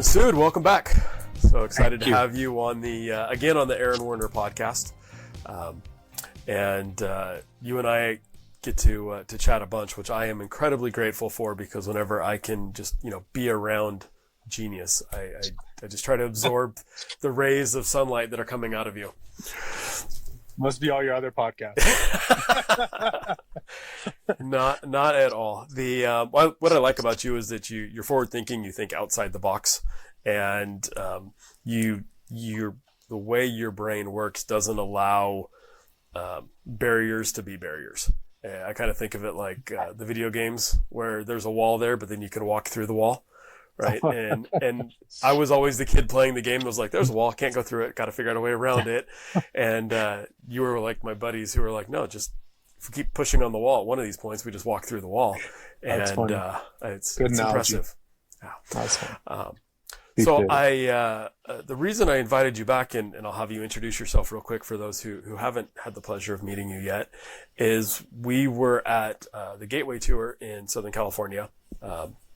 Masoud, welcome back. So excited to have you on the again on the Aaron Werner podcast, and you and I get to chat a bunch, which I am incredibly grateful for, because whenever I can just be around genius, I just try to absorb the rays of sunlight that are coming out of you. Must be all your other podcasts. Not at all. The what I like about you is that you're forward thinking. You think outside the box, and the way your brain works doesn't allow barriers to be barriers. I kind of think of it like the video games where there's a wall there, but then you can walk through the wall. Right. And I was always the kid playing the game that was like, there's a wall, can't go through it, got to figure out a way around it. And you were like my buddies who were like, no, just if we keep pushing on the wall at one of these points, we just walk through the wall. That's and funny. It's Good impressive. Yeah. That's fun. So the reason I invited you back, and I'll have you introduce yourself real quick for those who haven't had the pleasure of meeting you yet, is we were at the Gateway tour in Southern California.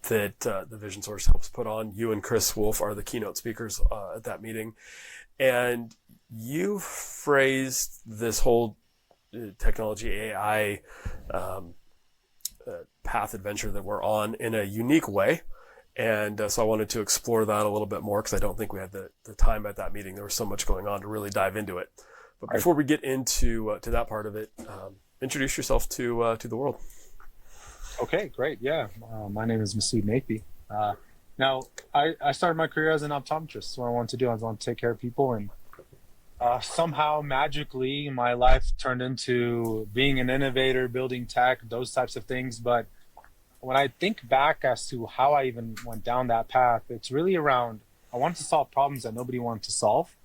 That the Vision Source helps put on. You and Chris Wolf are the keynote speakers at that meeting. And you phrased this whole technology AI path adventure that we're on in a unique way. And so I wanted to explore that a little bit more, because I don't think we had the time at that meeting. There was so much going on to really dive into it. But before we get into to that part of it, introduce yourself to the world. Okay, great. Yeah. My name is Masoud Nafey. Now, I started my career as an optometrist. What I wanted to do, I wanted to take care of people. And somehow, magically, my life turned into being an innovator, building tech, those types of things. But when I think back as to how I even went down that path, it's really around, I wanted to solve problems that nobody wanted to solve.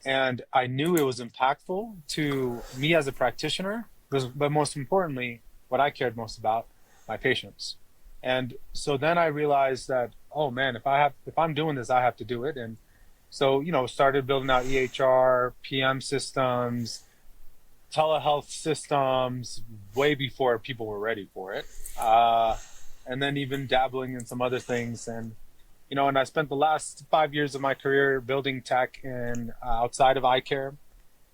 And I knew it was impactful to me as a practitioner, but most importantly, what I cared most about, my patients. And so then I realized that, oh man, if I'm doing this, I have to do it. And so, started building out EHR, PM systems, telehealth systems way before people were ready for it. And then even dabbling in some other things. And, and I spent the last 5 years of my career building tech in outside of eye care.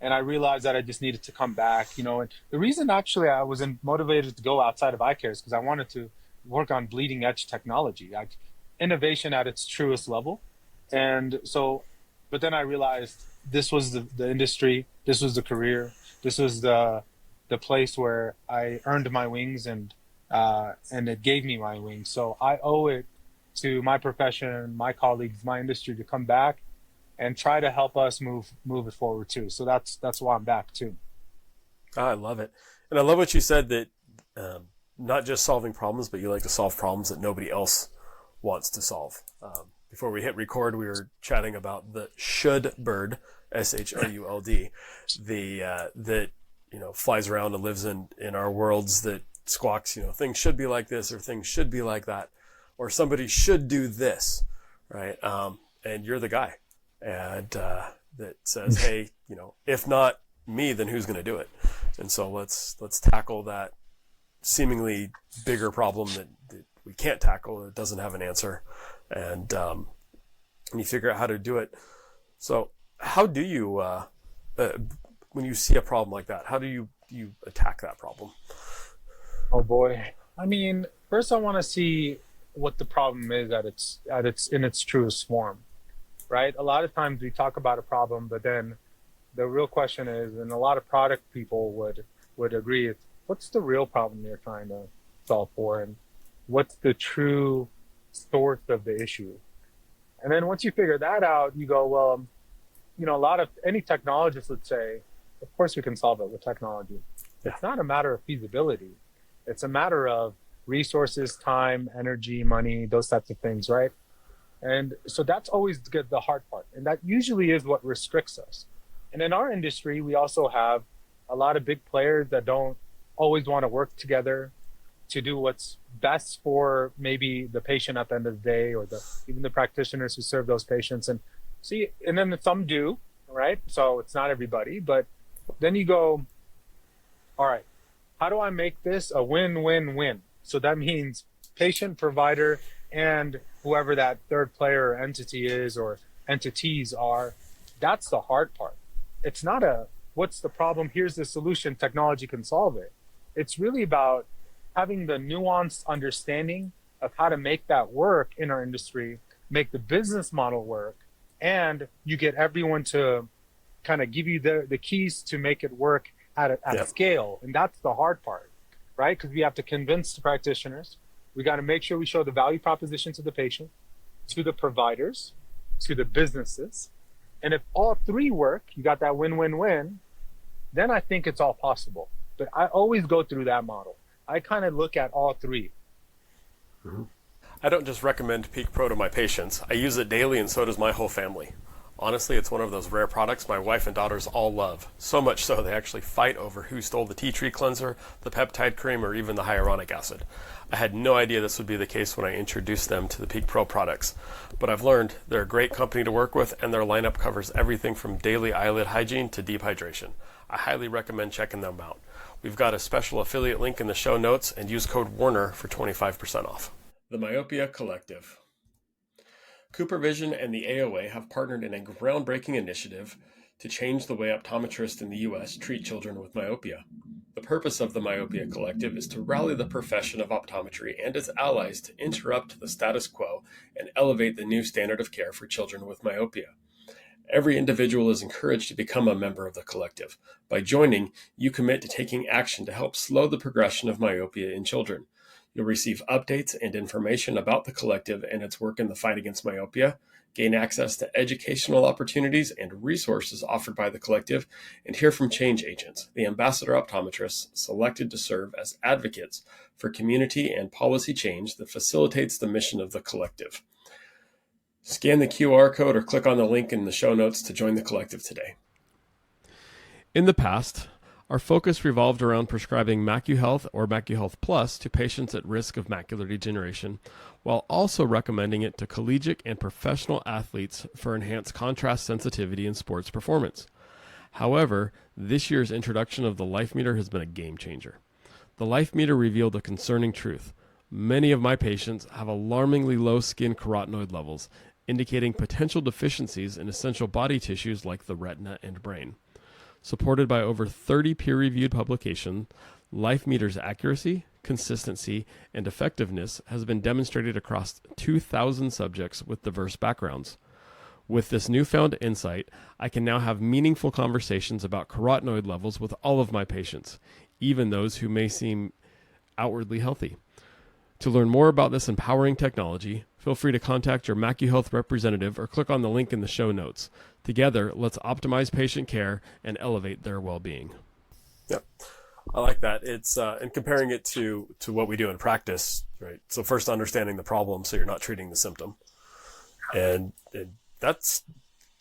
And I realized that I just needed to come back, and the reason actually I was motivated to go outside of eye care is because I wanted to work on bleeding edge technology, like innovation at its truest level. And so, but then I realized this was the industry, this was the career, this was the place where I earned my wings, and it gave me my wings. So I owe it to my profession, my colleagues, my industry to come back and try to help us move it forward too. So that's why I'm back too. I love it. And I love what you said, that not just solving problems, but you like to solve problems that nobody else wants to solve. Before we hit record, we were chatting about the should bird, SHOULD, that, flies around and lives in our worlds, that squawks, things should be like this, or things should be like that, or somebody should do this, right? And you're the guy. And that says, hey, if not me, then who's going to do it? And so let's tackle that seemingly bigger problem that we can't tackle, that doesn't have an answer, and you figure out how to do it. So how do you when you see a problem like that, how do you attack that problem? Oh boy. I mean, first I want to see what the problem is in its truest form. Right? A lot of times we talk about a problem, but then the real question is, and a lot of product people would agree, it's what's the real problem you're trying to solve for, and what's the true source of the issue? And then once you figure that out, you go, well, any technologist would say, of course we can solve it with technology. Yeah. It's not a matter of feasibility. It's a matter of resources, time, energy, money, those types of things, right? And so that's always the hard part. And that usually is what restricts us. And in our industry, we also have a lot of big players that don't always want to work together to do what's best for maybe the patient at the end of the day, or even the practitioners who serve those patients. And then some do, right? So it's not everybody, but then you go, all right, how do I make this a win-win-win? So that means patient, provider, and whoever that third player or entity is or entities are. That's the hard part. It's not what's the problem, here's the solution, technology can solve it. It's really about having the nuanced understanding of how to make that work in our industry, make the business model work, and you get everyone to kind of give you the keys to make it work at scale. And that's the hard part, right? Because we have to convince the practitioners. We got to make sure we show the value proposition to the patient, to the providers, to the businesses. And if all three work, you got that win-win-win, then I think it's all possible. But I always go through that model. I kind of look at all three. Mm-hmm. I don't just recommend Peak Pro to my patients. I use it daily, and so does my whole family. Honestly, it's one of those rare products my wife and daughters all love. So much so they actually fight over who stole the tea tree cleanser, the peptide cream, or even the hyaluronic acid. I had no idea this would be the case when I introduced them to the Peak Pro products. But I've learned they're a great company to work with, and their lineup covers everything from daily eyelid hygiene to deep hydration. I highly recommend checking them out. We've got a special affiliate link in the show notes, and use code Warner for 25% off. The Myopia Collective. CooperVision and the AOA have partnered in a groundbreaking initiative to change the way optometrists in the U.S. treat children with myopia. The purpose of the Myopia Collective is to rally the profession of optometry and its allies to interrupt the status quo and elevate the new standard of care for children with myopia. Every individual is encouraged to become a member of the collective. By joining, you commit to taking action to help slow the progression of myopia in children. You'll receive updates and information about the collective and its work in the fight against myopia, gain access to educational opportunities and resources offered by the collective, and hear from change agents, the ambassador optometrists selected to serve as advocates for community and policy change that facilitates the mission of the collective. Scan the QR code or click on the link in the show notes to join the collective today. In the past, our focus revolved around prescribing MacuHealth or MacuHealth Plus to patients at risk of macular degeneration, while also recommending it to collegiate and professional athletes for enhanced contrast sensitivity in sports performance. However, this year's introduction of the Life Meter has been a game changer. The Life Meter revealed a concerning truth. Many of my patients have alarmingly low skin carotenoid levels, indicating potential deficiencies in essential body tissues like the retina and brain. Supported by over 30 peer-reviewed publications, Life Meter's accuracy, consistency, and effectiveness has been demonstrated across 2,000 subjects with diverse backgrounds. With this newfound insight, I can now have meaningful conversations about carotenoid levels with all of my patients, even those who may seem outwardly healthy. To learn more about this empowering technology, feel free to contact your MacuHealth representative or click on the link in the show notes. Together, let's optimize patient care and elevate their well-being. Yep, I like that. It's and comparing it to what we do in practice, right? So first, understanding the problem, so you're not treating the symptom, and that's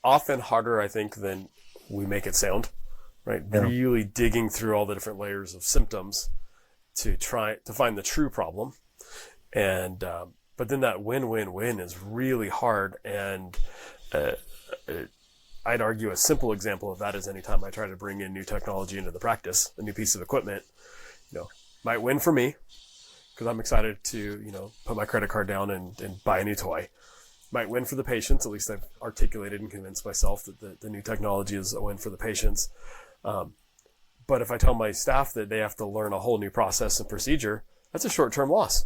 often harder, I think, than we make it sound, right? Yeah. Really digging through all the different layers of symptoms to try to find the true problem. And but then that win-win-win is really hard, and I'd argue a simple example of that is anytime I try to bring in new technology into the practice, a new piece of equipment, might win for me because I'm excited to put my credit card down and buy a new toy. Might win for the patients. At least I've articulated and convinced myself that the new technology is a win for the patients. But if I tell my staff that they have to learn a whole new process and procedure, that's a short-term loss.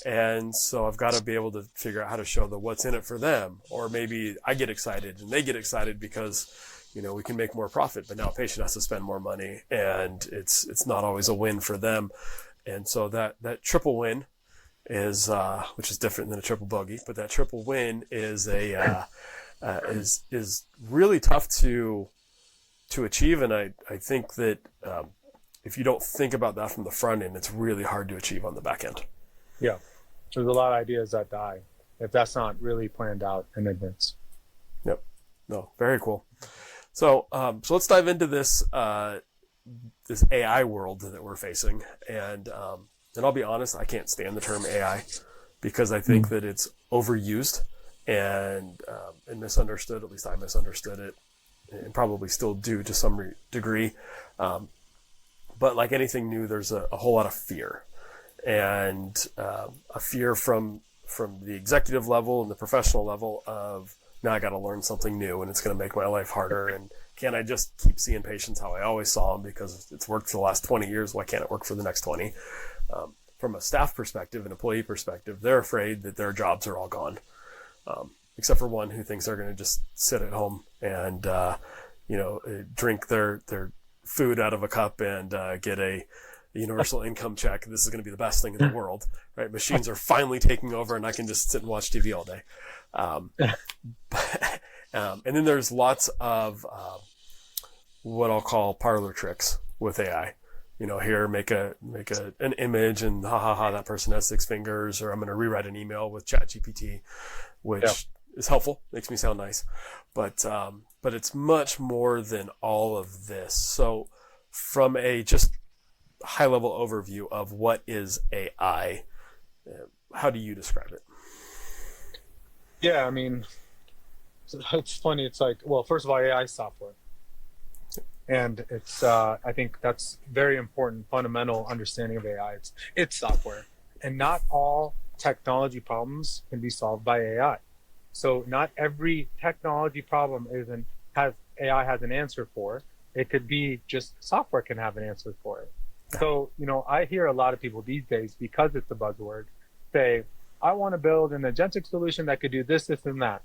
And so I've got to be able to figure out how to show the what's in it for them. Or maybe I get excited and they get excited because, we can make more profit, but now a patient has to spend more money, and it's not always a win for them. And so that triple win is, which is different than a triple bogey, but that triple win is is really tough to achieve. And I think that, if you don't think about that from the front end, it's really hard to achieve on the back end. Yeah, there's a lot of ideas that die if that's not really planned out in advance. Yep. No, very cool. So let's dive into this this AI world that we're facing, and I'll be honest, I can't stand the term AI because I think that it's overused and misunderstood. At least I misunderstood it, and probably still do to some degree. But like anything new, there's a whole lot of fear. And a fear from the executive level and the professional level of now I got to learn something new and it's going to make my life harder. And can't I just keep seeing patients how I always saw them because it's worked for the last 20 years? Why can't it work for the next 20? From a staff perspective, an employee perspective, they're afraid that their jobs are all gone. Except for one who thinks they're going to just sit at home and, drink their food out of a cup and get a universal income check. This is going to be the best thing in the world, right? Machines are finally taking over and I can just sit and watch TV all day. And then there's lots of what I'll call parlor tricks with AI. Here, make an image and that person has 6 fingers, or I'm going to rewrite an email with ChatGPT, which is helpful, makes me sound nice, but it's much more than all of this. So from a just high level overview of what is AI, how do you describe it? Yeah, I mean, it's funny. It's like, well, first of all, AI is software. And it's, I think that's very important, fundamental understanding of AI. It's software. And not all technology problems can be solved by AI. So not every technology problem AI has an answer for. It could be just software can have an answer for it. So, I hear a lot of people these days, because it's a buzzword, say, I want to build an agentic solution that could do this, this, and that.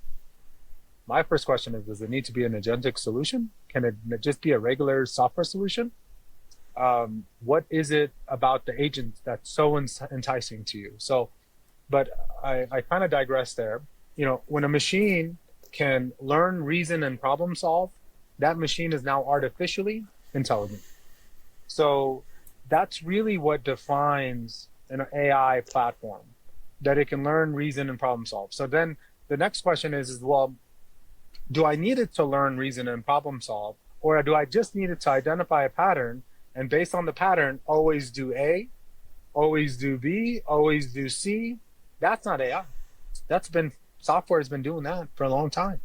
My first question is, does it need to be an agentic solution? Can it just be a regular software solution? What is it about the agent that's so enticing to you? So, but I kind of digress there. When a machine can learn, reason, and problem solve, that machine is now artificially intelligent. So that's really what defines an AI platform, that it can learn, reason, and problem solve. So then the next question is, well, do I need it to learn, reason, and problem solve, or do I just need it to identify a pattern and based on the pattern, always do A, always do B, always do C? That's not AI. Software has been doing that for a long time.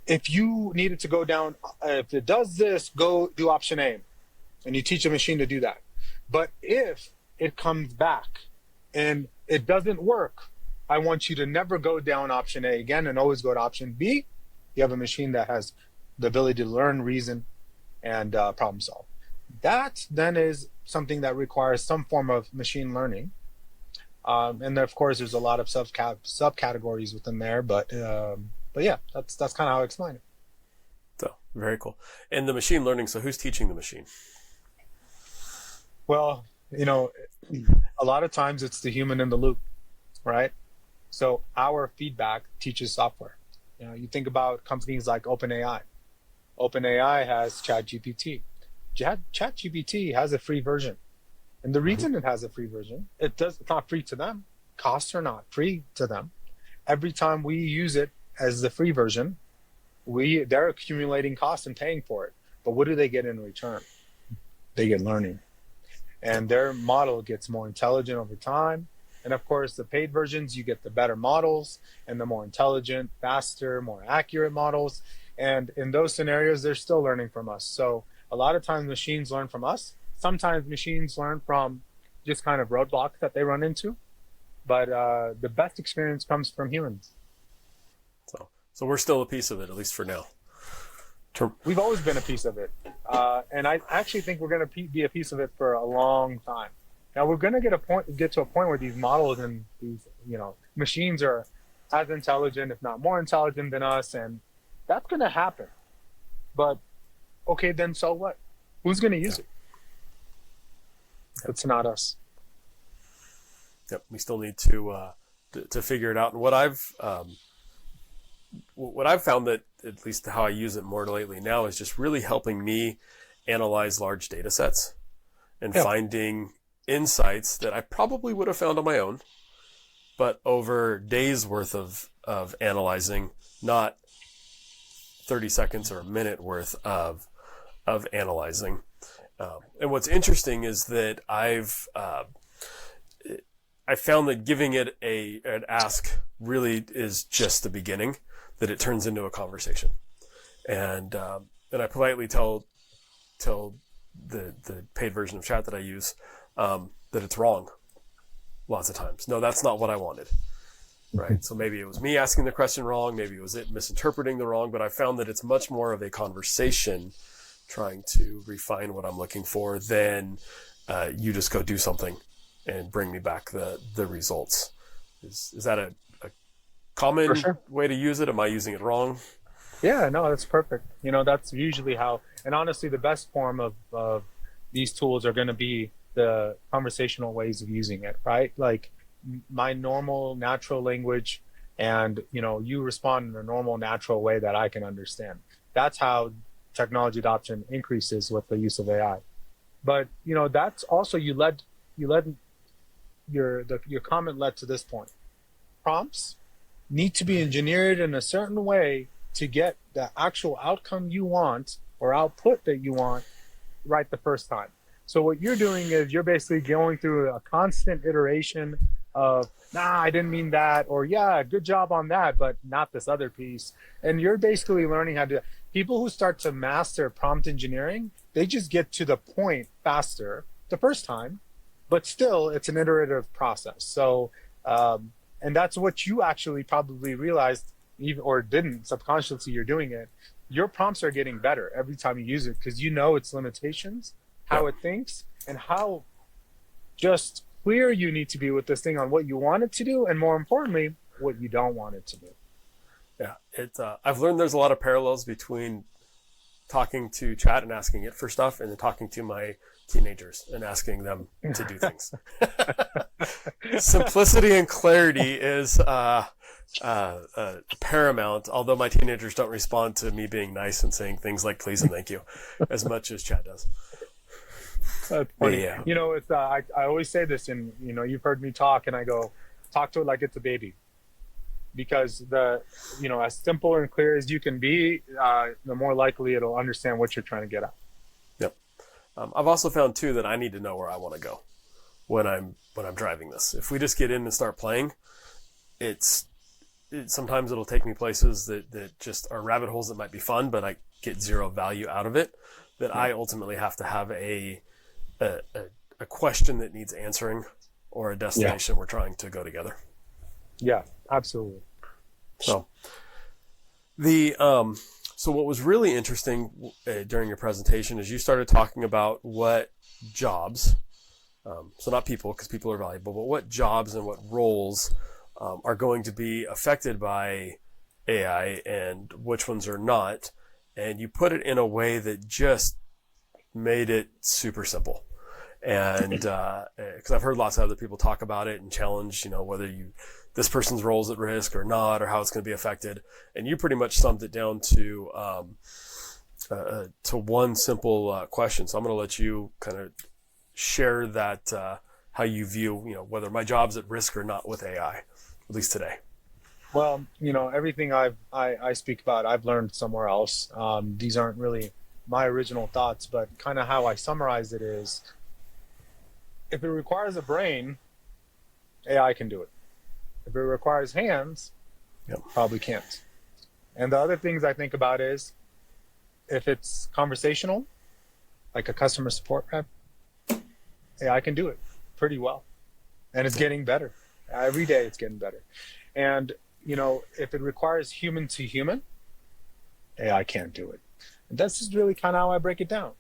If you needed to go down, if it does this, go do option A, and you teach a machine to do that. But if it comes back and it doesn't work, I want you to never go down option A again and always go to option B. You have a machine that has the ability to learn, reason, and problem solve. That then is something that requires some form of machine learning. And then, of course, there's a lot of subcategories within there, but yeah, that's kind of how I explain it. So very cool. And the machine learning. So who's teaching the machine? Well, a lot of times it's the human in the loop, right? So our feedback teaches software. You think about companies like OpenAI. OpenAI has ChatGPT. ChatGPT has a free version. And the reason it has a free version, it's not free to them. Costs are not free to them. Every time we use it as the free version, they're accumulating costs and paying for it. But what do they get in return? They get learning. And their model gets more intelligent over time. And of course, the paid versions, you get the better models and the more intelligent, faster, more accurate models. And in those scenarios, they're still learning from us. So a lot of times machines learn from us. Sometimes machines learn from just kind of roadblocks that they run into. But the best experience comes from humans. So we're still a piece of it, at least for now. We've always been a piece of it. And I actually think we're going to be a piece of it for a long time. Now we're going to get to a point where these models and these, machines are as intelligent, if not more intelligent than us. And that's going to happen. But okay, then so what? Who's going to use it? It's not us. Yep. We still need to figure it out. And what I've found that, at least how I use it more lately now, is just really helping me analyze large data sets and finding insights that I probably would have found on my own, but over days worth of analyzing, not 30 seconds or a minute worth of analyzing. And what's interesting is that I found that giving it an ask really is just the beginning, that it turns into a conversation. And I politely tell the paid version of chat that I use, that it's wrong lots of times. No, that's not what I wanted. right? So maybe it was me asking the question wrong. Maybe it was it misinterpreting the wrong, but I found that it's much more of a conversation trying to refine what I'm looking for than you just go do something and bring me back the results. Is that a common For sure. way to use it? Am I using it wrong? Yeah, no, that's perfect. That's usually how, and honestly, the best form of these tools are going to be the conversational ways of using it, right? Like my normal natural language, and you respond in a normal natural way that I can understand. That's how technology adoption increases with the use of AI. But that's also your comment led to this point. Prompts need to be engineered in a certain way to get the actual outcome you want or output that you want right the first time. So what you're doing is you're basically going through a constant iteration of, nah, I didn't mean that, or yeah, good job on that, but not this other piece. And you're basically learning how to, people who start to master prompt engineering, they just get to the point faster the first time, but still it's an iterative process. So, and that's what you actually probably realized, even or didn't subconsciously, you're doing it. Your prompts are getting better every time you use it because you know its limitations, how it thinks, and how just clear you need to be with this thing on what you want it to do, and more importantly, what you don't want it to do. Yeah, I've learned there's a lot of parallels between talking to chat and asking it for stuff, and then talking to my teenagers and asking them to do things. Simplicity and clarity is paramount, although my teenagers don't respond to me being nice and saying things like please and thank you as much as chat does. That's funny. Yeah. It's I always say this, and you've heard me talk, and I go, talk to it like it's a baby, because as simple and clear as you can be, the more likely it'll understand what you're trying to get at. Yep. I've also found too that I need to know where I want to go when I'm driving this. If we just get in and start playing, sometimes it'll take me places that just are rabbit holes that might be fun, but I get zero value out of it. That I ultimately have to have a question that needs answering, or a destination we're trying to go together. Yeah, absolutely. So so what was really interesting during your presentation is you started talking about what jobs, so not people, because people are valuable, but what jobs and what roles are going to be affected by AI and which ones are not. And you put it in a way that just made it super simple. And because I've heard lots of other people talk about it and challenge, whether this person's role is at risk or not, or how it's going to be affected. And you pretty much summed it down to one simple question. So I'm going to let you kind of share that, how you view, whether my job's at risk or not with AI, at least today. Well, everything I speak about, I've learned somewhere else. These aren't really my original thoughts, but kind of how I summarize it is, if it requires a brain, AI can do it. If it requires hands, probably can't. And the other things I think about is, if it's conversational, like a customer support rep, AI can do it pretty well. And it's getting better. Every day it's getting better. And, if it requires human to human, AI can't do it. And that's just really kind of how I break it down.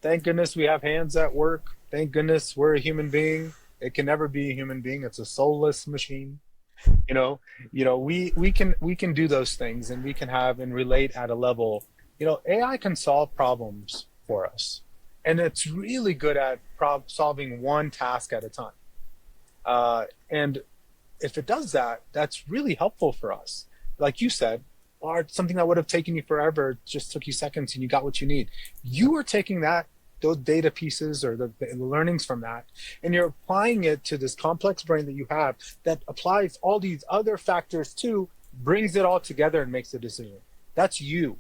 Thank goodness we have hands at work. Thank goodness we're a human being. It can never be a human being. It's a soulless machine. We can do those things, and we can have and relate at a level. AI can solve problems for us, and it's really good at solving one task at a time. And if it does that, that's really helpful for us. Like you said, or something that would have taken you forever just took you seconds, and you got what you need. You are taking those data pieces or the learnings from that, and you're applying it to this complex brain that you have that applies all these other factors too, brings it all together and makes a decision. That's you.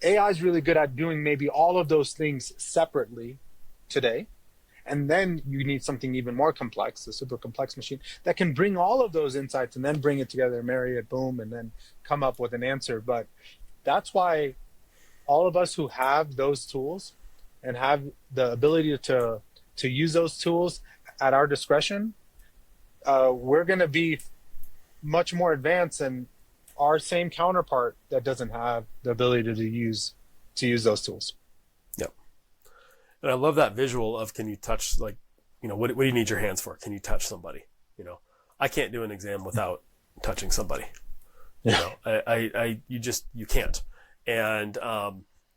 AI is really good at doing maybe all of those things separately today. And then you need something even more complex, a super complex machine that can bring all of those insights and then bring it together, marry it, boom, and then come up with an answer. But that's why all of us who have those tools and have the ability to use those tools at our discretion, we're going to be much more advanced than our same counterpart that doesn't have the ability to use those tools. Yep. And I love that visual of, can you touch, like, what do you need your hands for? Can you touch somebody? I can't do an exam without touching somebody. You can't. And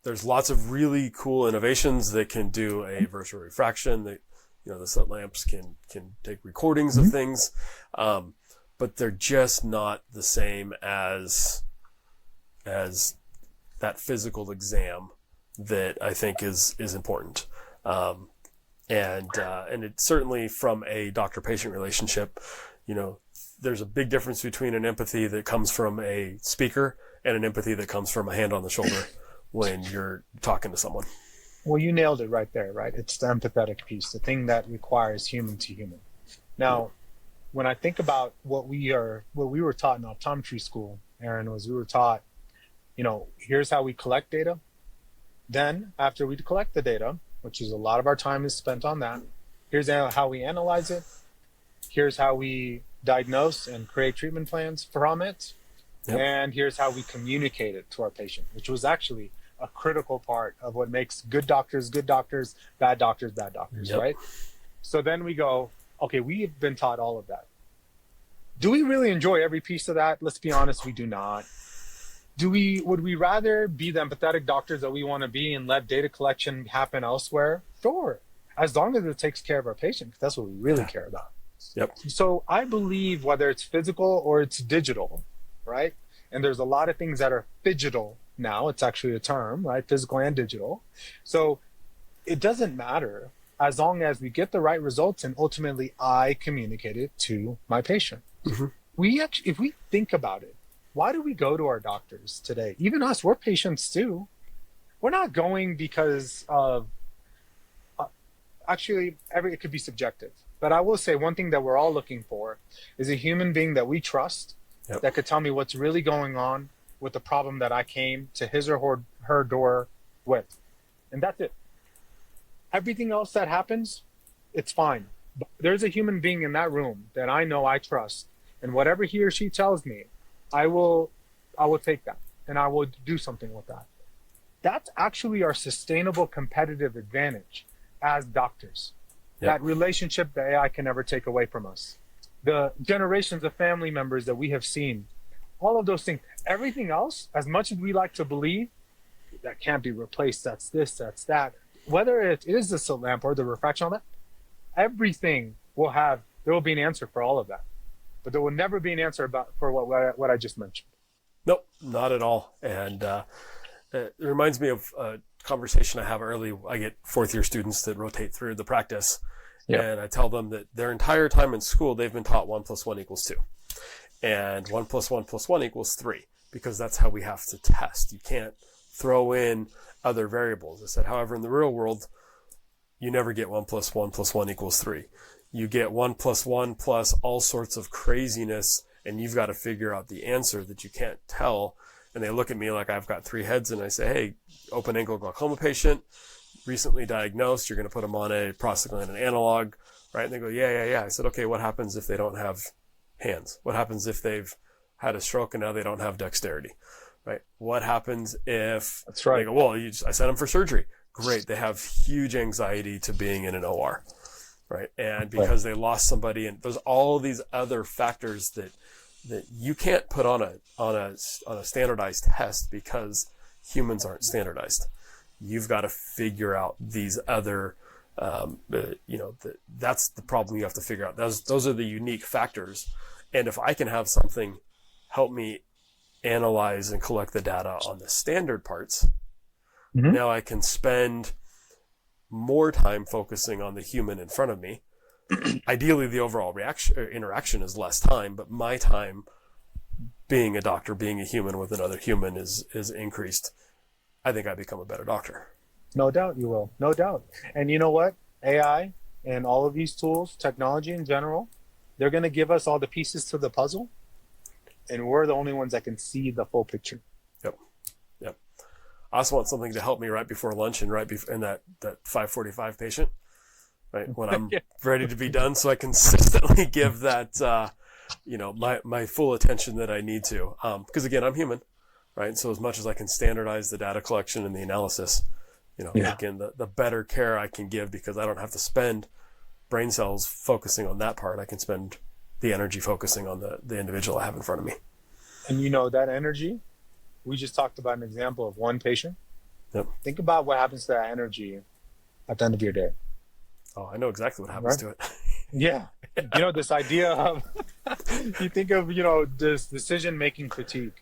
there's lots of really cool innovations that can do a virtual refraction. That the slit lamps can take recordings of things, but they're just not the same as that physical exam that I think is important. And it's certainly, from a doctor-patient relationship, there's a big difference between an empathy that comes from a speaker and an empathy that comes from a hand on the shoulder when you're talking to someone. Well, you nailed it right there, right? It's the empathetic piece, the thing that requires human to human. Now, when I think about what we were taught in optometry school, Aaron, was we were taught, here's how we collect data. Then after we collect the data, which is a lot of our time is spent on that, here's how we analyze it. Here's how we diagnose and create treatment plans from it. Yep. And here's how we communicate it to our patient, which was actually a critical part of what makes good doctors, bad doctors, yep. Right? So then we go, okay, we've been taught all of that. Do we really enjoy every piece of that? Let's be honest, we do not. Would we rather be the empathetic doctors that we want to be and let data collection happen elsewhere? Sure. As long as it takes care of our patient, because that's what we really care about. Yep. So I believe whether it's physical or it's digital, right? And there's a lot of things that are phygital now. It's actually a term, right? Physical and digital. So it doesn't matter as long as we get the right results and ultimately I communicate it to my patient. Mm-hmm. If we think about it, why do we go to our doctors today? Even us, we're patients too. We're not going because of, it could be subjective. But I will say one thing that we're all looking for is a human being that we trust, yep. that could tell me what's really going on with the problem that I came to his or her door with. And that's it. Everything else that happens, it's fine. But there's a human being in that room that I know I trust. And whatever he or she tells me, I will take that and I will do something with that. That's actually our sustainable competitive advantage as doctors. Yep. That relationship that AI can never take away from us. The generations of family members that we have seen, all of those things, everything else, as much as we like to believe, that can't be replaced, that's this, that's that. Whether it is the slit lamp or the refraction, all that, everything there will be an answer for all of that. But there will never be an answer for what I just mentioned. Nope, not at all. And it reminds me of a conversation I have early. I get fourth-year students that rotate through the practice, yep. and I tell them that their entire time in school, they've been taught 1 + 1 = 2. And 1 + 1 + 1 = 3, because that's how we have to test. You can't throw in other variables. I said, however, in the real world, you never get 1 + 1 + 1 = 3. You get 1 + 1 plus all sorts of craziness, and you've got to figure out the answer that you can't tell. And they look at me like I've got 3 heads, and I say, hey, open angle glaucoma patient, recently diagnosed, you're going to put them on a prostaglandin analog, right? And they go, yeah. I said, okay, what happens if they don't have hands? What happens if they've had a stroke and now they don't have dexterity, right? What happens if That's right. They go, well, I sent them for surgery. Great. They have huge anxiety to being in an OR, right? And because they lost somebody, and there's all these other factors that you can't put on a standardized test because humans aren't standardized. You've got to figure out these other, that's the problem you have to figure out. Those are the unique factors. And if I can have something help me analyze and collect the data on the standard parts, mm-hmm. now I can spend more time focusing on the human in front of me. Ideally, the overall interaction is less time, but my time being a doctor, being a human with another human is increased. I think I become a better doctor. No doubt you will. No doubt. And you know what? AI and all of these tools, technology in general, they're going to give us all the pieces to the puzzle, and we're the only ones that can see the full picture. Yep. I also want something to help me right before lunch and in that 5:45 patient, right? When I'm ready to be done, so I consistently give that my full attention that I need to. Because again, I'm human, right? And so as much as I can standardize the data collection and the analysis, again, the better care I can give, because I don't have to spend brain cells focusing on that part. I can spend the energy focusing on the individual I have in front of me. And that energy, we just talked about an example of one patient. Yep. Think about what happens to that energy at the end of your day. Oh, I know exactly what happens to it. Yeah. This idea of, you think of, this decision-making fatigue,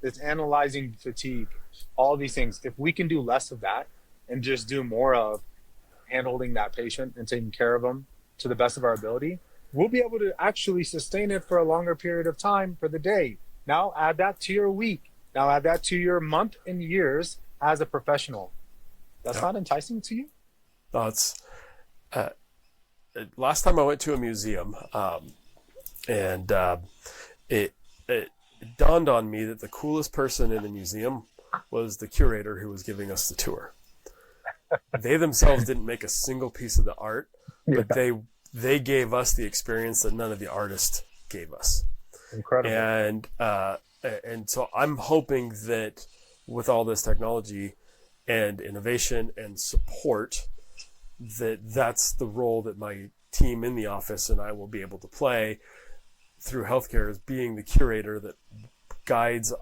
this analyzing fatigue, all these things. If we can do less of that and just do more of handholding that patient and taking care of them to the best of our ability, we'll be able to actually sustain it for a longer period of time for the day. Now add that to your week. Now add that to your month and years as a professional. That's not enticing to you? No, it's last time I went to a museum, and it dawned on me that the coolest person in the museum was the curator who was giving us the tour. They themselves didn't make a single piece of the art, but they gave us the experience that none of the artists gave us. Incredible. And so I'm hoping that with all this technology and innovation and support, that's the role that my team in the office and I will be able to play through healthcare, is being the curator that guides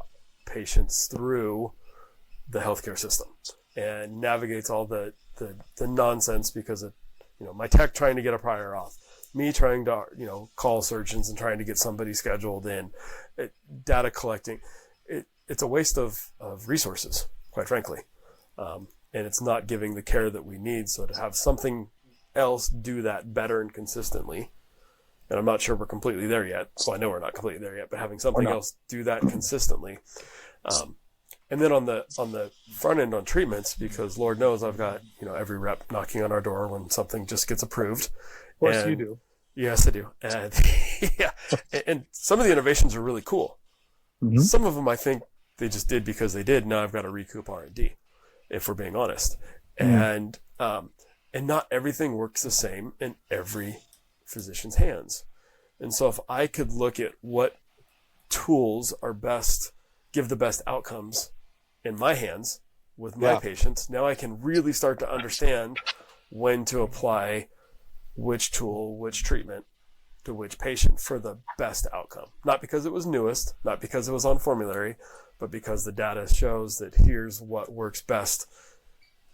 patients through the healthcare system and navigates all the nonsense, because of my tech trying to get a prior auth, me trying to call surgeons and trying to get somebody scheduled in, data collecting. It's a waste of resources, quite frankly, and it's not giving the care that we need. So to have something else do that better and consistently, and I'm not sure we're completely there yet, so I know we're not completely there yet, but having something else do that consistently. And then on the front end on treatments, because Lord knows I've got every rep knocking on our door when something just gets approved. Of course you do. Yes, I do. And yeah, and some of the innovations are really cool. Mm-hmm. Some of them I think they just did because they did. Now I've got to recoup R&D, if we're being honest. Mm. And not everything works the same in every physician's hands. And so if I could look at what tools are best, give the best outcomes in my hands with my patients, now I can really start to understand when to apply which tool, which treatment to which patient for the best outcome. Not because it was newest, not because it was on formulary, but because the data shows that here's what works best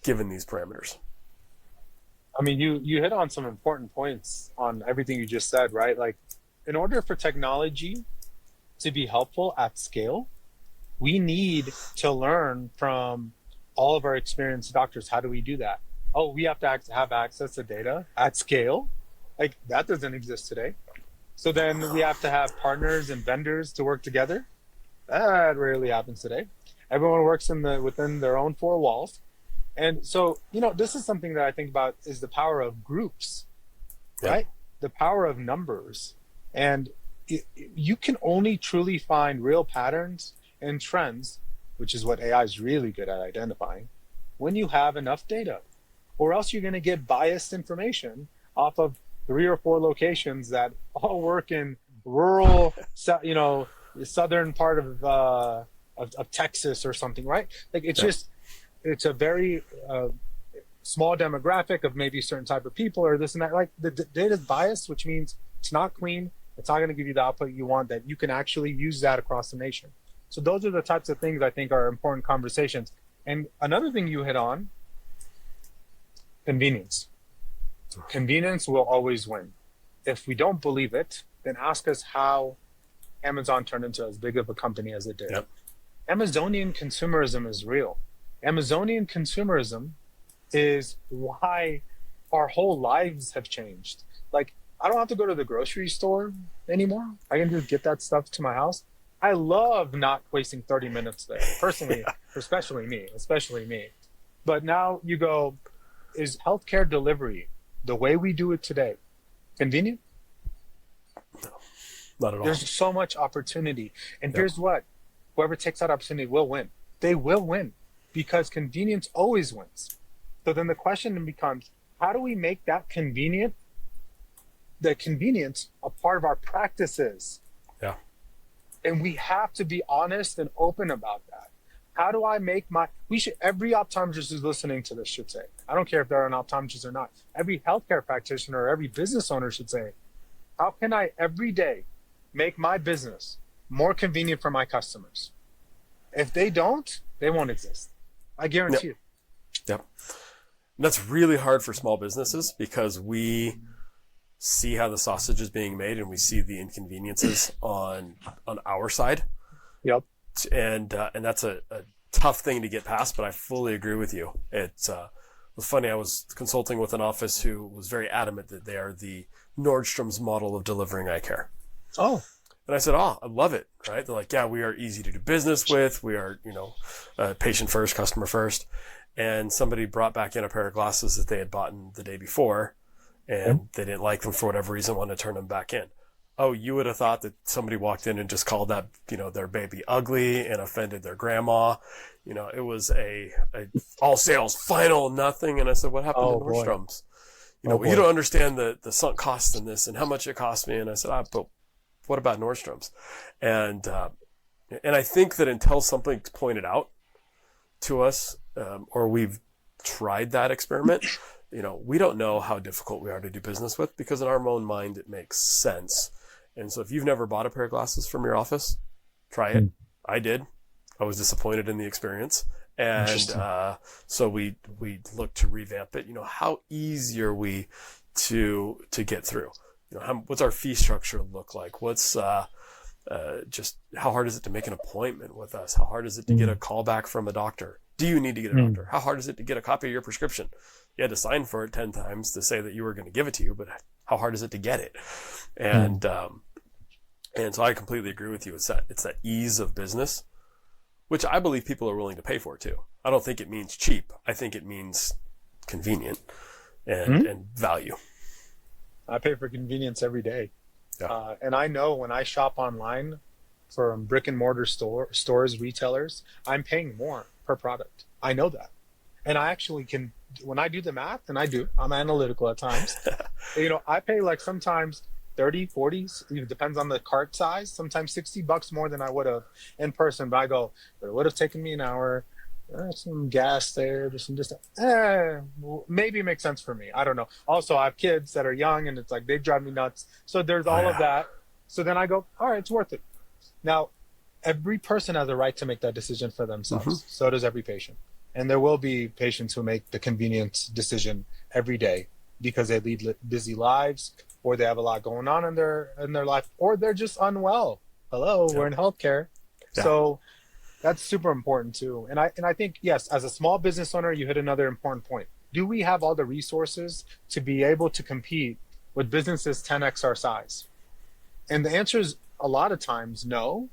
given these parameters. I mean, you hit on some important points on everything you just said, right? Like, in order for technology to be helpful at scale, we need to learn from all of our experienced doctors. How do we do that? Oh, we have to have access to data at scale. Like, that doesn't exist today. So then we have to have partners and vendors to work together. That rarely happens today. Everyone works within their own four walls. And so, this is something that I think about, is the power of groups, right? The power of numbers. And you can only truly find real patterns and trends, which is what AI is really good at identifying, when you have enough data. Or else you're going to get biased information off of 3 or 4 locations that all work in rural, southern part of Texas or something, right? Like, it's a very small demographic of maybe a certain type of people or this and that. Like, the data is biased, which means it's not clean. It's not going to give you the output you want, that you can actually use that across the nation. So those are the types of things I think are important conversations. And another thing you hit on, convenience. Convenience will always win. If we don't believe it, then ask us how Amazon turned into as big of a company as it did. Yep. Amazonian consumerism is real. Amazonian consumerism is why our whole lives have changed. Like, I don't have to go to the grocery store anymore. I can just get that stuff to my house. I love not wasting 30 minutes there, personally, especially me. But now you go, is healthcare delivery, the way we do it today, convenient? No, not at all. There's so much opportunity. And here's what, whoever takes that opportunity will win. They will win, because convenience always wins. So then the question becomes, how do we make that convenient the convenience a part of our practices. Yeah. And we have to be honest and open about that. How do I make every optometrist who's listening to this should say, I don't care if they're an optometrist or not, every healthcare practitioner or every business owner should say, how can I every day make my business more convenient for my customers? If they don't, they won't exist. I guarantee you. Yep. And that's really hard for small businesses because we see how the sausage is being made and we see the inconveniences on our side. Yep. And that's a tough thing to get past, but I fully agree with you. It was funny. I was consulting with an office who was very adamant that they are the Nordstrom's model of delivering eye care. Oh. And I said, I love it. Right. They're like, yeah, we are easy to do business with. We are, patient first, customer first. And somebody brought back in a pair of glasses that they had bought the day before and they didn't like them for whatever reason, wanted to turn them back in. Oh, you would have thought that somebody walked in and just called that, their baby ugly and offended their grandma. It was a all sales, final, nothing. And I said, what happened to Nordstrom's? You don't understand the sunk cost in this and how much it cost me. And I said, but what about Nordstrom's? And I think that until something's pointed out to us, or we've tried that experiment, we don't know how difficult we are to do business with because in our own mind, it makes sense. And so if you've never bought a pair of glasses from your office, try it. I did. I was disappointed in the experience. And so we looked to revamp it. How easy are we to get through? What's our fee structure look like? What's just how hard is it to make an appointment with us? How hard is it to get a call back from a doctor? Do you need to get a doctor? How hard is it to get a copy of your prescription? You had to sign for it 10 times to say that you were going to give it to you, but how hard is it to get it? And so I completely agree with you. It's that ease of business, which I believe people are willing to pay for too. I don't think it means cheap. I think it means convenient and value. I pay for convenience every day. Yeah. And I know when I shop online from brick and mortar stores, retailers, I'm paying more per product. I know that. And I actually can, when I do the math, and I'm analytical at times, I pay like sometimes 30, 40, it depends on the cart size, sometimes $60 more than I would have in person. But I go, it would have taken me an hour. Some gas there, there's some distance. Maybe it makes sense for me. I don't know. Also, I have kids that are young and it's like, they drive me nuts. So there's all of that. So then I go, all right, it's worth it. Now, every person has a right to make that decision for themselves. So does every patient. And there will be patients who make the convenient decision every day because they lead busy lives or they have a lot going on in their life or they're just unwell. Hello, we're in healthcare. Yeah. So that's super important too. And I think, yes, as a small business owner, you hit another important point. Do we have all the resources to be able to compete with businesses 10x our size? And the answer is a lot of times no.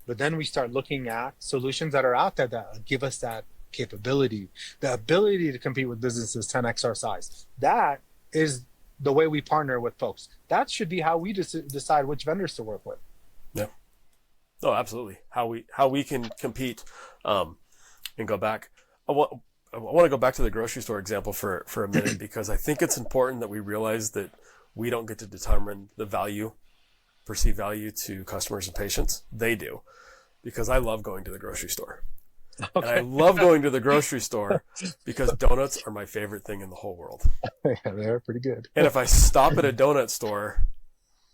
But then we start looking at solutions that are out there that give us that capability, the ability to compete with businesses 10x our size. That is the way we partner with folks. That should be how we decide which vendors to work with. Yeah. Oh, absolutely. How we can compete, and go back. I want to go back to the grocery store example for a minute because I think it's important that we realize that we don't get to determine the perceived value to customers and patients. They do, because I love going to the grocery store. Okay. And I love going to the grocery store because donuts are my favorite thing in the whole world. Yeah, they're pretty good. And if I stop at a donut store,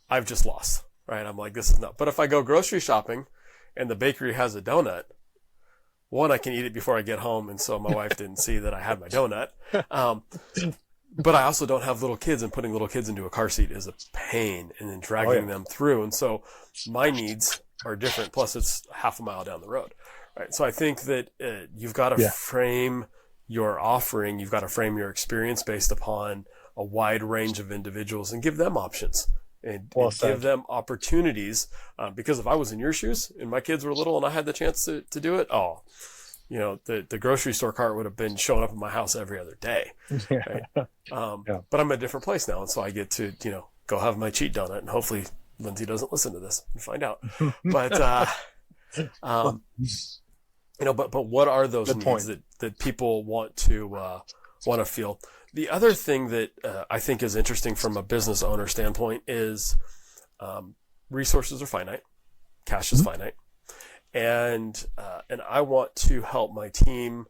I've just lost. Right? I'm like, this is not. But if I go grocery shopping and the bakery has a donut, one, I can eat it before I get home. And so my wife didn't see that I had my donut. But I also don't have little kids, and putting little kids into a car seat is a pain and then dragging them through. And so my needs are different. Plus it's half a mile down the road. Right? So I think that you've got to frame your offering. You've got to frame your experience based upon a wide range of individuals and give them options. And give them opportunities, because if I was in your shoes and my kids were little and I had the chance to do it, the grocery store cart would have been showing up at my house every other day. Right? But I'm at a different place now, and so I get to go have my cheat donut, and hopefully Lindsay doesn't listen to this and find out. But but what are those needs that people want to feel? The other thing that I think is interesting from a business owner standpoint is resources are finite, cash is finite, and I want to help my team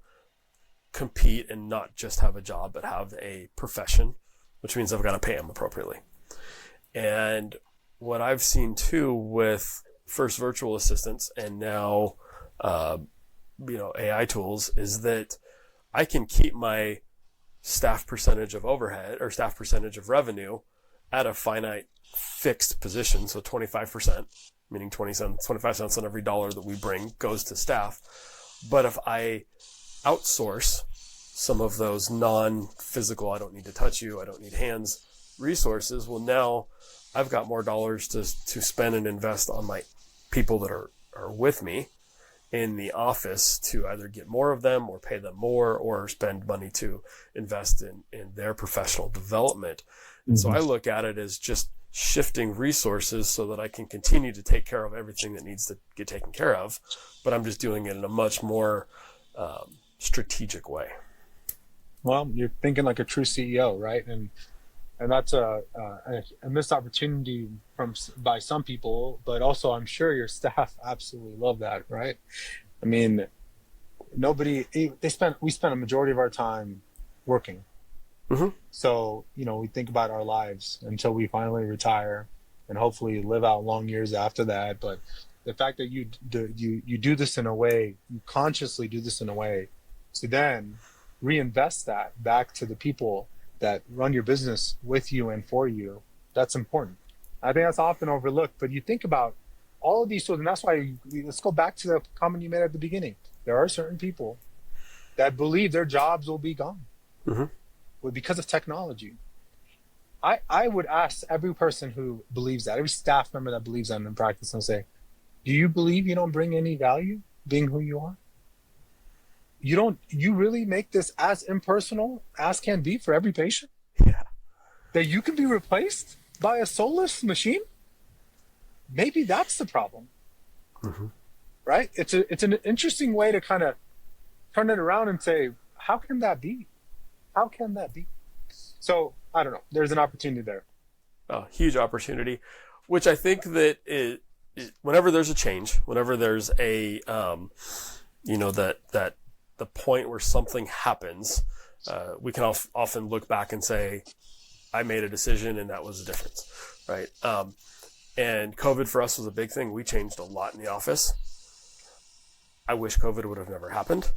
compete and not just have a job, but have a profession, which means I've got to pay them appropriately. And what I've seen too with first virtual assistants and now AI tools is that I can keep my staff percentage of overhead or staff percentage of revenue at a finite fixed position. So 25%, meaning 25 cents on every dollar that we bring goes to staff. But if I outsource some of those non-physical, I don't need to touch you, I don't need hands resources, well, now I've got more dollars to spend and invest on my people that are with me in the office to either get more of them or pay them more or spend money to invest in their professional development. And so I look at it as just shifting resources so that I can continue to take care of everything that needs to get taken care of, but I'm just doing it in a much more strategic way. Well, you're thinking like a true CEO, right? And that's a missed opportunity by some people, but also I'm sure your staff absolutely love that, right? I mean, we spend a majority of our time working. So, we think about our lives until we finally retire and hopefully live out long years after that. But the fact that you do this in a way, you consciously do this in a way to then reinvest that back to the people that run your business with you and for you, that's important. I think that's often overlooked, but you think about all of these tools, and that's why let's go back to the comment you made at the beginning. There are certain people that believe their jobs will be gone because of technology. I would ask every person who believes that, every staff member that believes that in practice, and say, do you believe you don't bring any value being who you are? You really make this as impersonal as can be for every patient? Yeah. That you can be replaced by a soulless machine? Maybe that's the problem. Right? It's an interesting way to kind of turn it around and say, how can that be? How can that be? So, I don't know. There's an opportunity there. A huge opportunity, which I think that whenever there's a change, whenever there's a, that the point where something happens, we can often look back and say, I made a decision and that was the difference, right? And COVID for us was a big thing. We changed a lot in the office. I wish COVID would have never happened,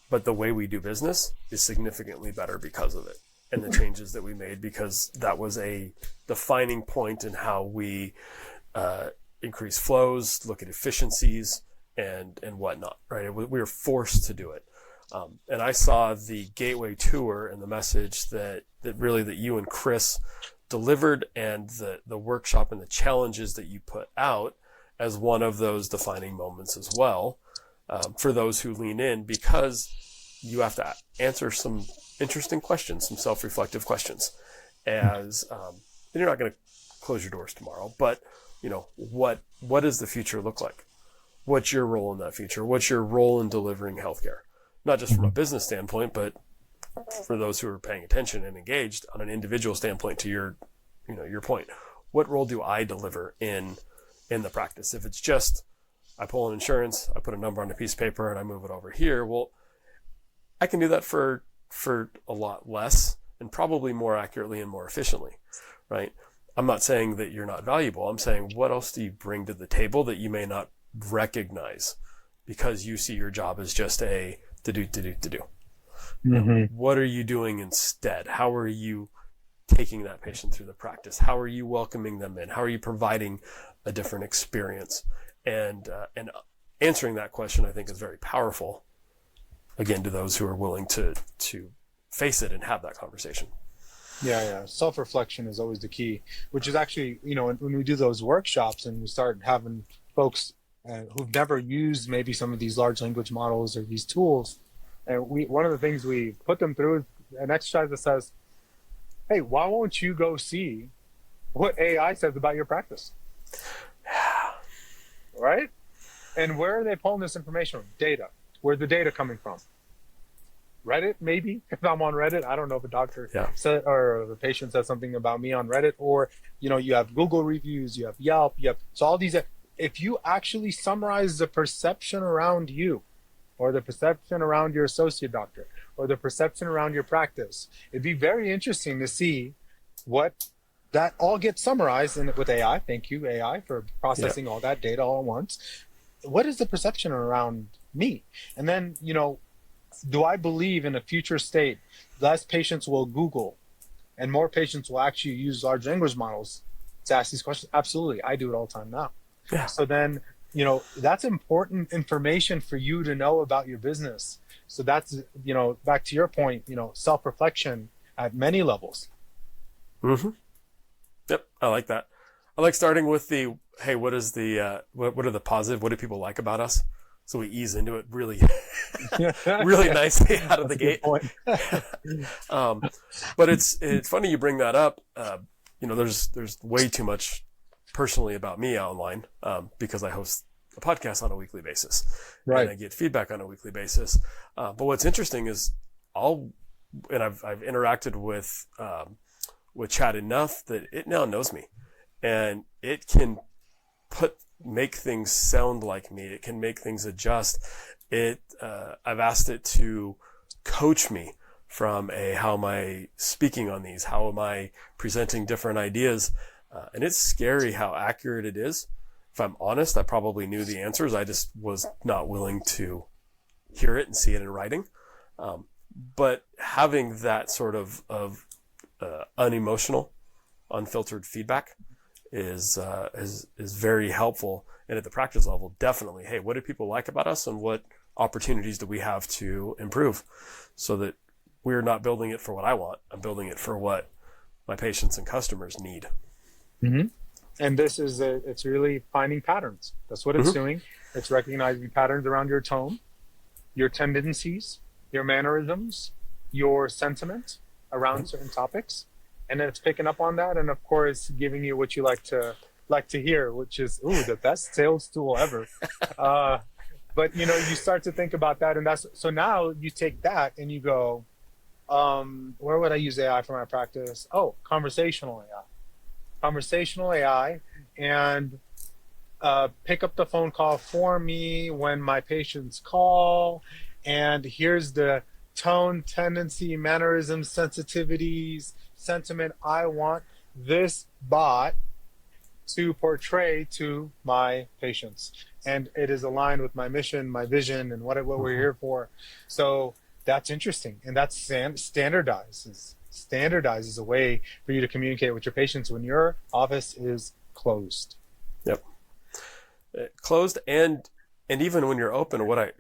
but the way we do business is significantly better because of it and the changes that we made, because that was a defining point in how we increase flows, look at efficiencies, and whatnot, right? We were forced to do it. And I saw the Gateway tour and the message that you and Chris delivered and the workshop and the challenges that you put out as one of those defining moments as well, for those who lean in, because you have to answer some interesting questions, some self-reflective questions, and you're not going to close your doors tomorrow, but what does the future look like? What's your role in that future? What's your role in delivering healthcare? Not just from a business standpoint, but for those who are paying attention and engaged on an individual standpoint to your point. What role do I deliver in the practice? If it's just, I pull an insurance, I put a number on a piece of paper and I move it over here. Well, I can do that for a lot less and probably more accurately and more efficiently, right? I'm not saying that you're not valuable. I'm saying, what else do you bring to the table that you may not recognize because you see your job as just a to do. What are you doing instead? How are you taking that patient through the practice? How are you welcoming them in? How are you providing a different experience? And answering that question, I think, is very powerful, again, to those who are willing to face it and have that conversation. Yeah. Self-reflection is always the key, which is actually, when we do those workshops and we start having folks who've never used maybe some of these large language models or these tools, and one of the things we put them through is an exercise that says, hey, why won't you go see what AI says about your practice? Right? And where are they pulling this information from? Data. Where's the data coming from? Reddit, maybe if I'm on Reddit. I don't know if a doctor Yeah. said or the patient said something about me on Reddit, or you have Google reviews, you have Yelp, you have so all these. If you actually summarize the perception around you, or the perception around your associate doctor, or the perception around your practice, it'd be very interesting to see what that all gets summarized with AI. Thank you, AI, for processing all that data all at once. What is the perception around me? And then, do I believe in a future state, less patients will Google and more patients will actually use large language models to ask these questions? Absolutely. I do it all the time now. Yeah. So then, that's important information for you to know about your business. So that's, back to your point, self-reflection at many levels. Mm-hmm. Yep. I like that. I like starting with hey, what is what are the positive? What do people like about us? So we ease into it really, really nicely out of the gate. But it's funny you bring that up. There's way too much personally about me online, because I host a podcast on a weekly basis, right? And I get feedback on a weekly basis. But what's interesting is I've interacted with chat enough that it now knows me, and it can make things sound like me. It can make things adjust. I've asked it to coach me from how am I speaking on these? How am I presenting different ideas? And it's scary how accurate it is. If I'm honest, I probably knew the answers. I just was not willing to hear it and see it in writing. But having that sort of unemotional, unfiltered feedback is very helpful. And at the practice level, definitely, hey, what do people like about us, and what opportunities do we have to improve, so that we're not building it for what I want. I'm building it for what my patients and customers need. Mm-hmm. And this is it's really finding patterns. That's what it's doing. It's recognizing patterns around your tone, your tendencies, your mannerisms, your sentiment around certain topics. And then it's picking up on that, and of course giving you what you like to hear, which is the best sales tool ever. But you start to think about that, and so now you take that and you go, where would I use AI for my practice? Oh, conversational AI, and pick up the phone call for me when my patients call, and here's the tone, tendency, mannerisms, sensitivities, sentiment I want this bot to portray to my patients, and it is aligned with my mission, my vision, and what we're here for. So that's interesting, and that's standardizes a way for you to communicate with your patients when your office is closed. Yep, closed, and even when you're open. What I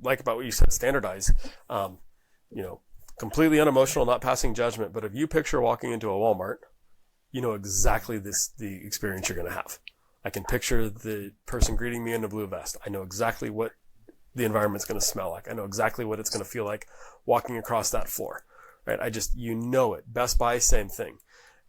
like about what you said, standardize. Completely unemotional, not passing judgment. But if you picture walking into a Walmart, you know exactly the experience you're going to have. I can picture the person greeting me in a blue vest. I know exactly what the environment's going to smell like. I know exactly what it's going to feel like walking across that floor, right? it. Best Buy, same thing.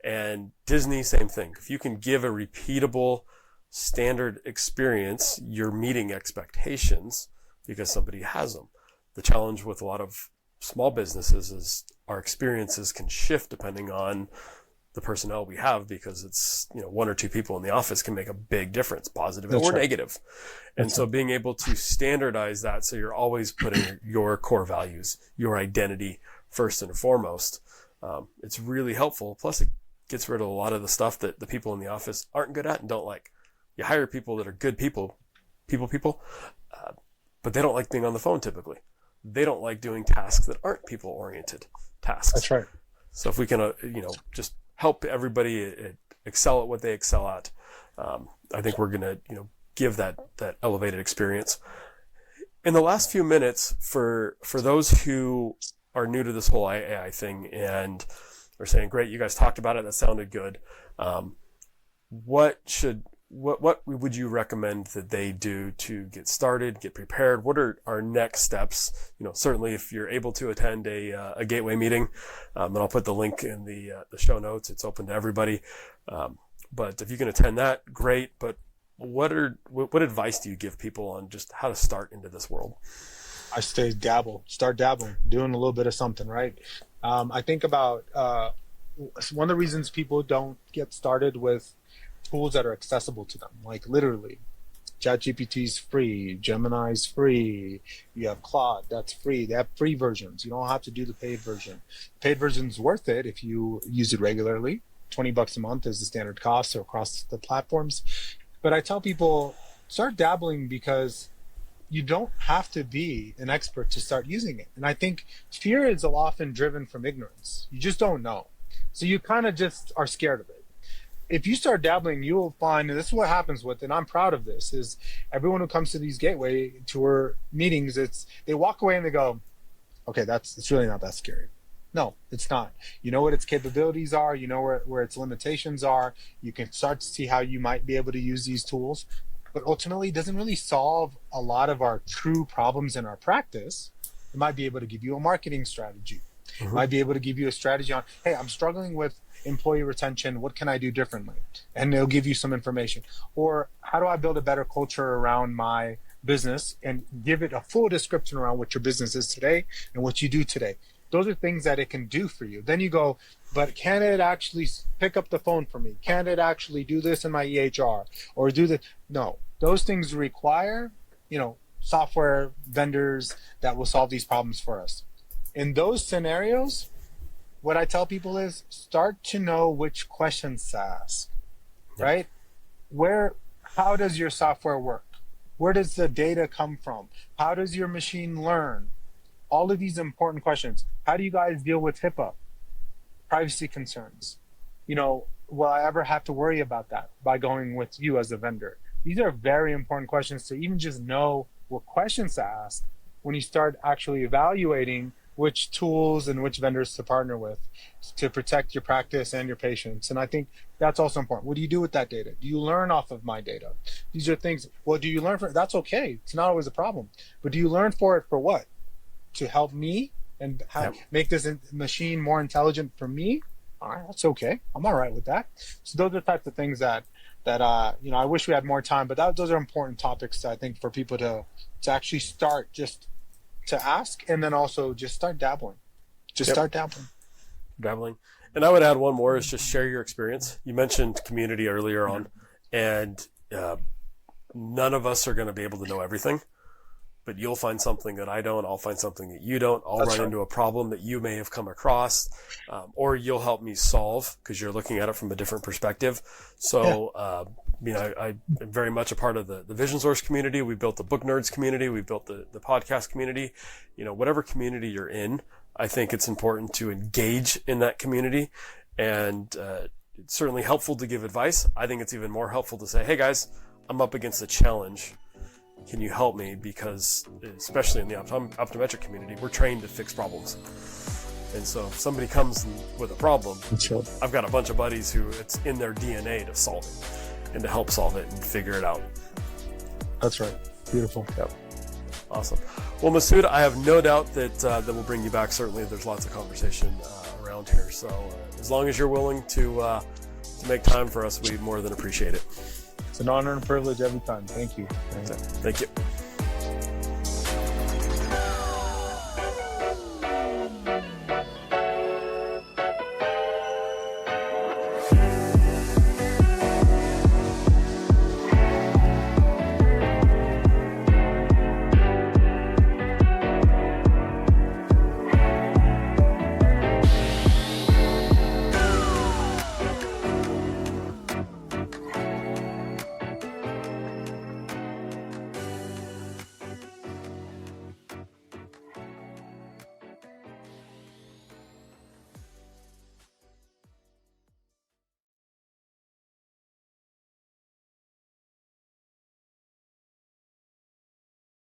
And Disney, same thing. If you can give a repeatable standard experience, you're meeting expectations because somebody has them. The challenge with a lot of small businesses is our experiences can shift depending on the personnel we have, because it's, one or two people in the office can make a big difference, positive or negative. And so being able to standardize that, so you're always putting your core values, your identity first and foremost, it's really helpful. Plus it gets rid of a lot of the stuff that the people in the office aren't good at and don't like. You hire people that are good people, but they don't like being on the phone typically. They don't like doing tasks that aren't people-oriented tasks. That's right. So if we can, just help everybody excel at what they excel at, I think we're going to, give that elevated experience. In the last few minutes, for those who are new to this whole AI thing and are saying, great, you guys talked about it, that sounded good. What would you recommend that they do to get started, get prepared? What are our next steps? Certainly if you're able to attend a Gateway meeting, and I'll put the link in the show notes. It's open to everybody. But if you can attend that, great. But what advice do you give people on just how to start into this world? I say start dabbling, doing a little bit of something, right? I think about one of the reasons people don't get started with tools that are accessible to them, like literally. ChatGPT's free, Gemini's free, you have Claude, that's free. They have free versions. You don't have to do the paid version. Paid version's worth it if you use it regularly. $20 a month is the standard cost across the platforms. But I tell people, start dabbling because you don't have to be an expert to start using it. And I think fear is often driven from ignorance. You just don't know. So you kind of just are scared of it. If you start dabbling, you will find, and this is what happens with, and I'm proud of this, is everyone who comes to these Gateway Tour meetings, they walk away and they go, okay, it's really not that scary. No, it's not. You know what its capabilities are. You know where its limitations are. You can start to see how you might be able to use these tools. But ultimately, it doesn't really solve a lot of our true problems in our practice. It might be able to give you a marketing strategy. It might be able to give you a strategy on, hey, I'm struggling with employee retention. What can I do differently? And they'll give you some information. Or how do I build a better culture around my business and give it a full description around what your business is today and what you do today. Those are things that it can do for you. Then you go, but can it actually pick up the phone for me? Can it actually do this in my EHR or do the, no, those things require, software vendors that will solve these problems for us. In those scenarios, what I tell people is start to know which questions to ask, right? How does your software work? Where does the data come from? How does your machine learn? All of these important questions. How do you guys deal with HIPAA, privacy concerns? Will I ever have to worry about that by going with you as a vendor? These are very important questions to even just know what questions to ask when you start actually evaluating which tools and which vendors to partner with to protect your practice and your patients. And I think that's also important. What do you do with that data? Do you learn off of my data? These are things, do you learn that's okay. It's not always a problem. But do you learn for what? To help me and make this machine more intelligent for me? All right, that's okay. I'm all right with that. So those are the types of things that I wish we had more time, but those are important topics, I think, for people to actually start just to ask, and then also just start dabbling. Start dabbling. And I would add one more is just share your experience. You mentioned community earlier on, and none of us are going to be able to know everything, but you'll find something that I don't. I'll find something that you don't. I'll run into a problem that you may have come across, or you'll help me solve because you're looking at it from a different perspective. So, I'm very much a part of the Vision Source community. We built the Book Nerds community. We built the podcast community. Whatever community you're in, I think it's important to engage in that community. And it's certainly helpful to give advice. I think it's even more helpful to say, hey guys, I'm up against a challenge. Can you help me? Because especially in the optometric community, we're trained to fix problems. And so if somebody comes with a problem, I've got a bunch of buddies who it's in their DNA to solve it and to help solve it and figure it out. That's right. Beautiful. Yep. Awesome. Well, Masoud, I have no doubt that we'll bring you back. Certainly, there's lots of conversation around here. So as long as you're willing to make time for us, we more than appreciate it. It's an honor and privilege every time. Thank you. Thank you.